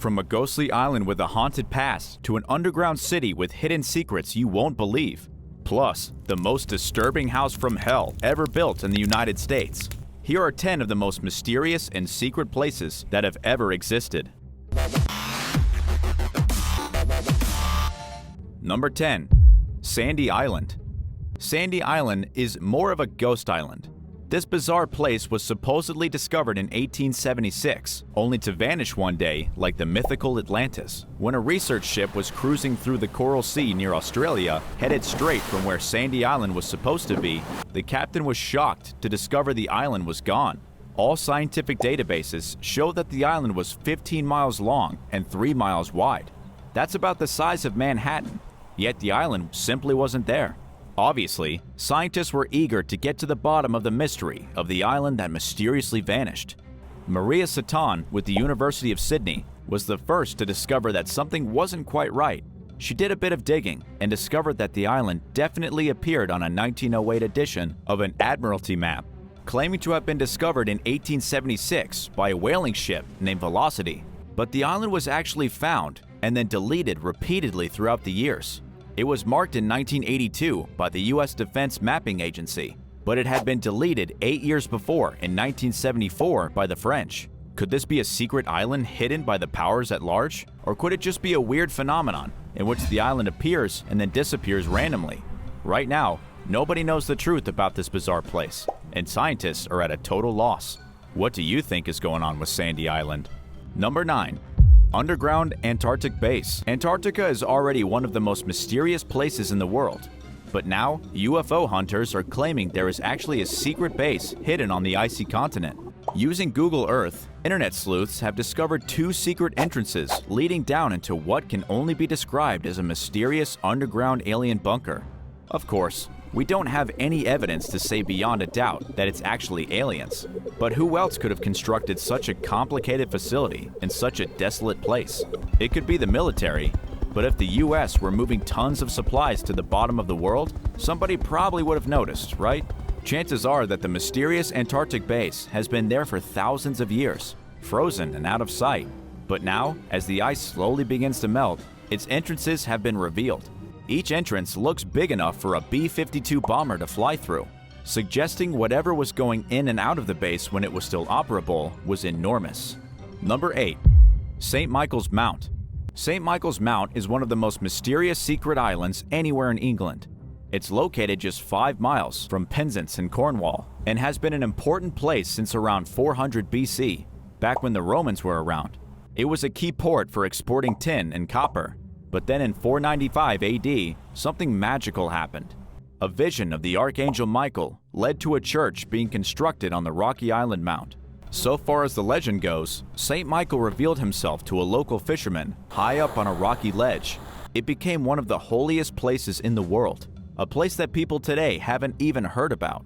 From a ghostly island with a haunted past to an underground city with hidden secrets you won't believe. Plus, the most disturbing house from hell ever built in the United States. Here are 10 of the most mysterious and secret places that have ever existed. Number 10. Sandy Island. Sandy Island is more of a ghost island. This bizarre place was supposedly discovered in 1876, only to vanish one day like the mythical Atlantis. When a research ship was cruising through the Coral Sea near Australia, headed straight from where Sandy Island was supposed to be, the captain was shocked to discover the island was gone. All scientific databases show that the island was 15 miles long and 3 miles wide. That's about the size of Manhattan, yet the island simply wasn't there. Obviously, scientists were eager to get to the bottom of the mystery of the island that mysteriously vanished. Maria Satan with the University of Sydney was the first to discover that something wasn't quite right. She did a bit of digging and discovered that the island definitely appeared on a 1908 edition of an Admiralty map, claiming to have been discovered in 1876 by a whaling ship named Velocity. But the island was actually found and then deleted repeatedly throughout the years. It was marked in 1982 by the U.S. Defense Mapping Agency, but it had been deleted 8 years before in 1974 by the French. Could this be a secret island hidden by the powers at large? Or could it just be a weird phenomenon in which the island appears and then disappears randomly? Right now, nobody knows the truth about this bizarre place, and scientists are at a total loss. What do you think is going on with Sandy Island? Number 9. Underground Antarctic Base. Antarctica is already one of the most mysterious places in the world. But now, UFO hunters are claiming there is actually a secret base hidden on the icy continent. Using Google Earth, internet sleuths have discovered 2 secret entrances leading down into what can only be described as a mysterious underground alien bunker. Of course, we don't have any evidence to say beyond a doubt that it's actually aliens. But who else could have constructed such a complicated facility in such a desolate place? It could be the military, but if the US were moving tons of supplies to the bottom of the world, somebody probably would have noticed, right? Chances are that the mysterious Antarctic base has been there for thousands of years, frozen and out of sight. But now, as the ice slowly begins to melt, its entrances have been revealed. Each entrance looks big enough for a B-52 bomber to fly through, suggesting whatever was going in and out of the base when it was still operable was enormous. Number 8. St. Michael's Mount. St. Michael's Mount is one of the most mysterious secret islands anywhere in England. It's located just 5 miles from Penzance in Cornwall and has been an important place since around 400 BC, back when the Romans were around. It was a key port for exporting tin and copper. But then in 495 AD, something magical happened. A vision of the Archangel Michael led to a church being constructed on the rocky island mount. So far as the legend goes, St. Michael revealed himself to a local fisherman high up on a rocky ledge. It became one of the holiest places in the world, a place that people today haven't even heard about.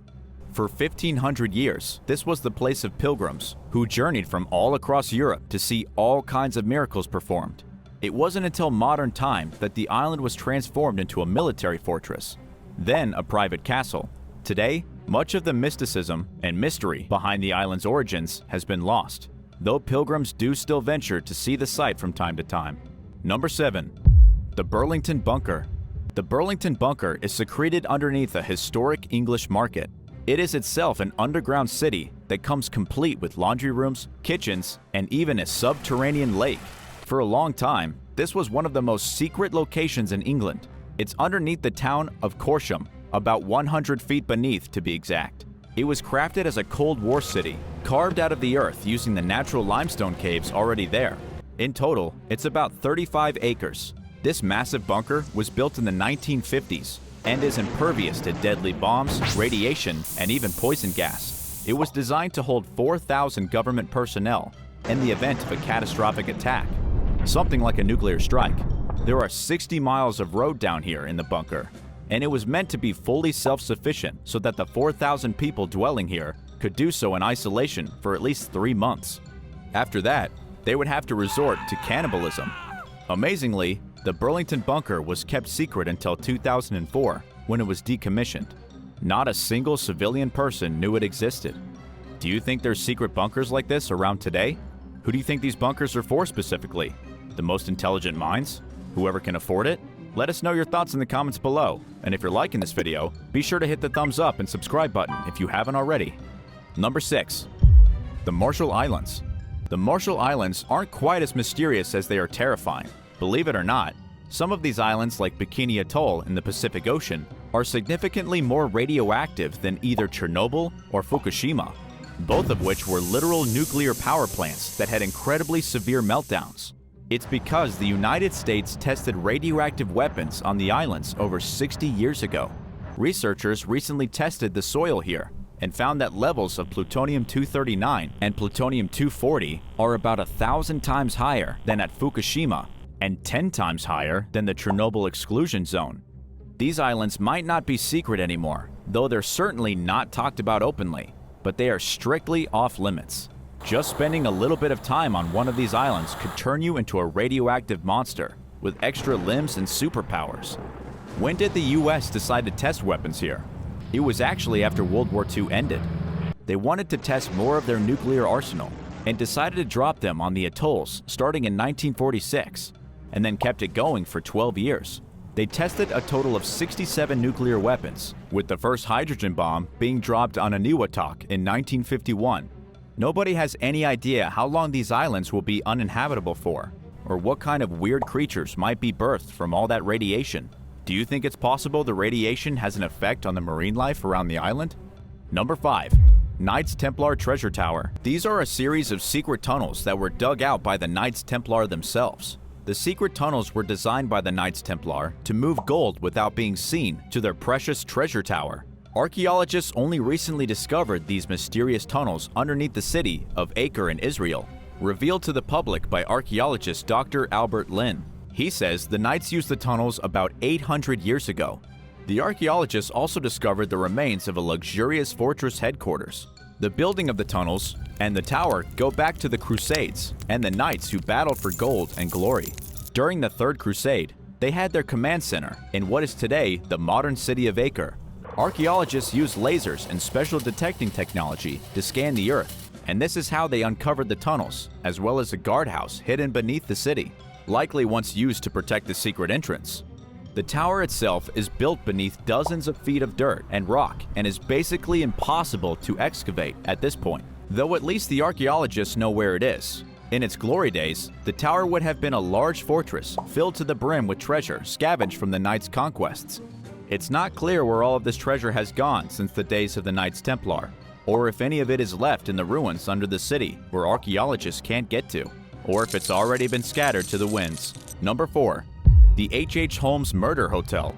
For 1500 years, this was the place of pilgrims who journeyed from all across Europe to see all kinds of miracles performed. It wasn't until modern time that the island was transformed into a military fortress, then a private castle. Today, much of the mysticism and mystery behind the island's origins has been lost, though pilgrims do still venture to see the site from time to time. Number 7. The Burlington Bunker. The Burlington Bunker is secreted underneath a historic English market. It is itself an underground city that comes complete with laundry rooms, kitchens, and even a subterranean lake. For a long time, this was one of the most secret locations in England. It's underneath the town of Corsham, about 100 feet beneath to be exact. It was crafted as a Cold War city, carved out of the earth using the natural limestone caves already there. In total, it's about 35 acres. This massive bunker was built in the 1950s and is impervious to deadly bombs, radiation, and even poison gas. It was designed to hold 4,000 government personnel in the event of a catastrophic attack, something like a nuclear strike. There are 60 miles of road down here in the bunker, and it was meant to be fully self-sufficient so that the 4,000 people dwelling here could do so in isolation for at least 3 months. After that, they would have to resort to cannibalism. Amazingly, the Burlington Bunker was kept secret until 2004, when it was decommissioned. Not a single civilian person knew it existed. Do you think there's secret bunkers like this around today? Who do you think these bunkers are for specifically? The most intelligent minds? Whoever can afford it? Let us know your thoughts in the comments below. And if you're liking this video, be sure to hit the thumbs up and subscribe button if you haven't already. Number 6. The Marshall Islands. The Marshall Islands aren't quite as mysterious as they are terrifying. Believe it or not, some of these islands, like Bikini Atoll in the Pacific Ocean, are significantly more radioactive than either Chernobyl or Fukushima, both of which were literal nuclear power plants that had incredibly severe meltdowns. It's because the United States tested radioactive weapons on the islands over 60 years ago. Researchers recently tested the soil here and found that levels of plutonium-239 and plutonium-240 are about 1,000 times higher than at Fukushima and 10 times higher than the Chernobyl exclusion zone. These islands might not be secret anymore, though they're certainly not talked about openly, but they are strictly off limits. Just spending a little bit of time on one of these islands could turn you into a radioactive monster with extra limbs and superpowers. When did the US decide to test weapons here? It was actually after World War II ended. They wanted to test more of their nuclear arsenal and decided to drop them on the atolls starting in 1946, and then kept it going for 12 years. They tested a total of 67 nuclear weapons, with the first hydrogen bomb being dropped on Eniwetok in 1951. Nobody has any idea how long these islands will be uninhabitable for, or what kind of weird creatures might be birthed from all that radiation. Do you think it's possible the radiation has an effect on the marine life around the island? Number 5. Knights Templar Treasure Tower. These are a series of secret tunnels that were dug out by the Knights Templar themselves. The secret tunnels were designed by the Knights Templar to move gold without being seen to their precious treasure tower. Archaeologists only recently discovered these mysterious tunnels underneath the city of Acre in Israel, revealed to the public by archaeologist Dr. Albert Lin. He says the Knights used the tunnels about 800 years ago. The archaeologists also discovered the remains of a luxurious fortress headquarters. The building of the tunnels and the tower go back to the Crusades and the knights who battled for gold and glory. During the Third Crusade, they had their command center in what is today the modern city of Acre. Archaeologists used lasers and special detecting technology to scan the earth, and this is how they uncovered the tunnels, as well as a guardhouse hidden beneath the city, likely once used to protect the secret entrance. The tower itself is built beneath dozens of feet of dirt and rock and is basically impossible to excavate at this point, though at least the archaeologists know where it is. In its glory days, the tower would have been a large fortress filled to the brim with treasure scavenged from the Knights' conquests. It's not clear where all of this treasure has gone since the days of the Knights Templar, or if any of it is left in the ruins under the city where archaeologists can't get to, or if it's already been scattered to the winds. Number 4. The H.H. Holmes Murder Hotel.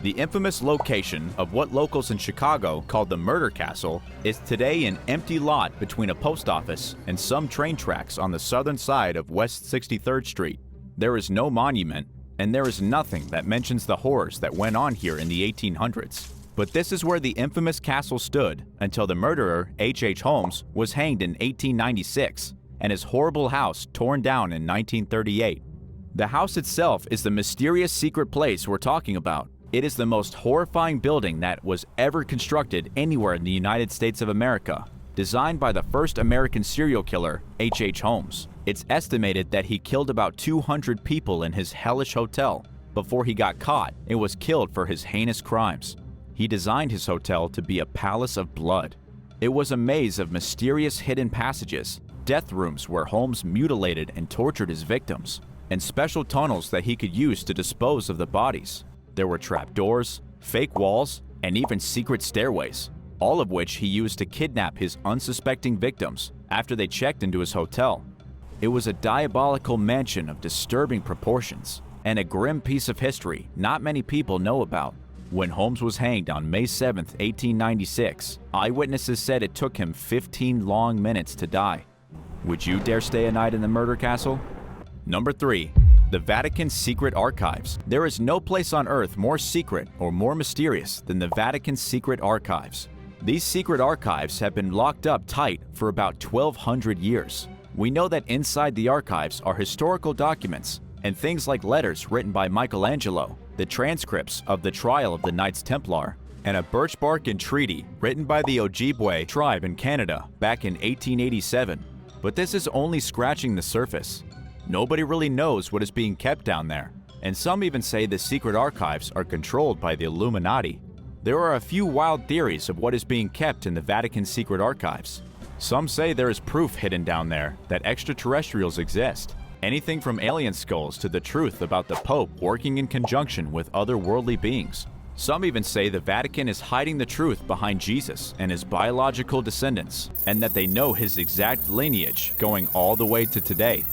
The infamous location of what locals in Chicago called the Murder Castle is today an empty lot between a post office and some train tracks on the southern side of West 63rd Street. There is no monument, and there is nothing that mentions the horrors that went on here in the 1800s. But this is where the infamous castle stood until the murderer, H.H. Holmes, was hanged in 1896, and his horrible house torn down in 1938. The house itself is the mysterious secret place we're talking about. It is the most horrifying building that was ever constructed anywhere in the United States of America, designed by the first American serial killer, H.H. Holmes. It's estimated that he killed about 200 people in his hellish hotel before he got caught and was killed for his heinous crimes. He designed his hotel to be a palace of blood. It was a maze of mysterious hidden passages, death rooms where Holmes mutilated and tortured his victims, and special tunnels that he could use to dispose of the bodies. There were trapdoors, fake walls, and even secret stairways, all of which he used to kidnap his unsuspecting victims after they checked into his hotel. It was a diabolical mansion of disturbing proportions, and a grim piece of history not many people know about. When Holmes was hanged on May 7, 1896, eyewitnesses said it took him 15 long minutes to die. Would you dare stay a night in the murder castle? Number 3. The Vatican's secret archives. There is no place on Earth more secret or more mysterious than the Vatican's secret archives. These secret archives have been locked up tight for about 1,200 years. We know that inside the archives are historical documents and things like letters written by Michelangelo, the transcripts of the trial of the Knights Templar, and a birch bark entreaty written by the Ojibwe tribe in Canada back in 1887. But this is only scratching the surface. Nobody really knows what is being kept down there, and some even say the secret archives are controlled by the Illuminati. There are a few wild theories of what is being kept in the Vatican's secret archives. Some say there is proof hidden down there that extraterrestrials exist. Anything from alien skulls to the truth about the Pope working in conjunction with otherworldly beings. Some even say the Vatican is hiding the truth behind Jesus and his biological descendants, and that they know his exact lineage going all the way to today.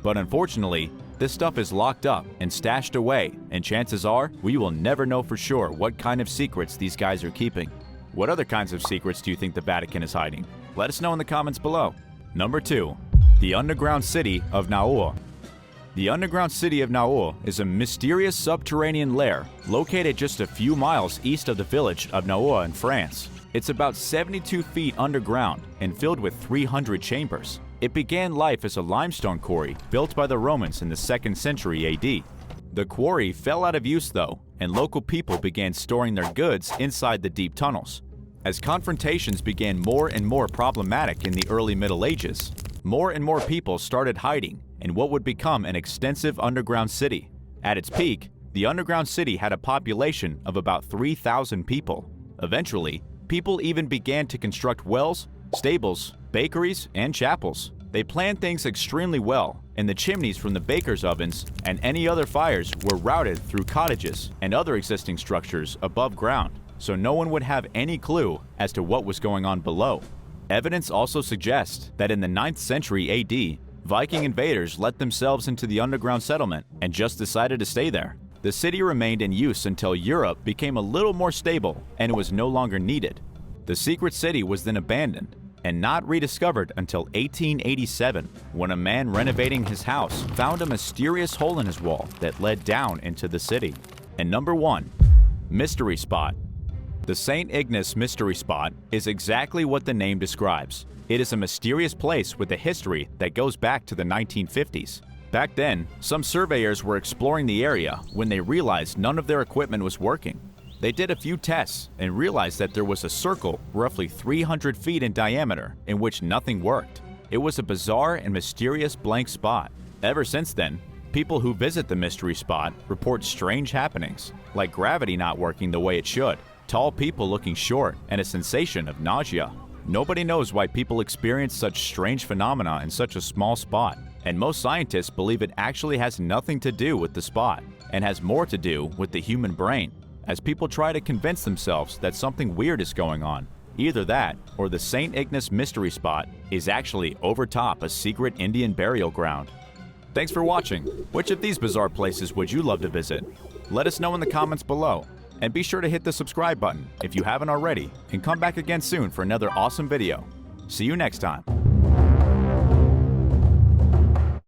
But unfortunately, this stuff is locked up and stashed away, and chances are we will never know for sure what kind of secrets these guys are keeping. What other kinds of secrets do you think the Vatican is hiding? Let us know in the comments below. Number 2. The underground city of Naur. The underground city of Naur is a mysterious subterranean lair located just a few miles east of the village of Naur in France. It's about 72 feet underground and filled with 300 chambers. It began life as a limestone quarry built by the Romans in the 2nd century AD. The quarry fell out of use though, and local people began storing their goods inside the deep tunnels. As confrontations began more and more problematic in the early Middle Ages, more and more people started hiding in what would become an extensive underground city. At its peak, the underground city had a population of about 3,000 people. Eventually, people even began to construct wells, stables, bakeries, and chapels. They planned things extremely well, and the chimneys from the bakers' ovens and any other fires were routed through cottages and other existing structures above ground, so no one would have any clue as to what was going on below. Evidence also suggests that in the 9th century AD, Viking invaders let themselves into the underground settlement and just decided to stay there. The city remained in use until Europe became a little more stable and it was no longer needed. The secret city was then abandoned and not rediscovered until 1887, when a man renovating his house found a mysterious hole in his wall that led down into the city. And number 1. Mystery Spot. The St. Ignis Mystery Spot is exactly what the name describes. It is a mysterious place with a history that goes back to the 1950s. Back then, some surveyors were exploring the area when they realized none of their equipment was working. They did a few tests and realized that there was a circle roughly 300 feet in diameter in which nothing worked. It was a bizarre and mysterious blank spot. Ever since then, people who visit the mystery spot report strange happenings, like gravity not working the way it should, tall people looking short, and a sensation of nausea. Nobody knows why people experience such strange phenomena in such a small spot, and most scientists believe it actually has nothing to do with the spot, and has more to do with the human brain, as people try to convince themselves that something weird is going on. Either that, or the St. Ignis Mystery Spot is actually over top a secret Indian burial ground. Thanks for watching. Which of these bizarre places would you love to visit? Let us know in the comments below. And be sure to hit the subscribe button if you haven't already, and come back again soon for another awesome video. See you next time.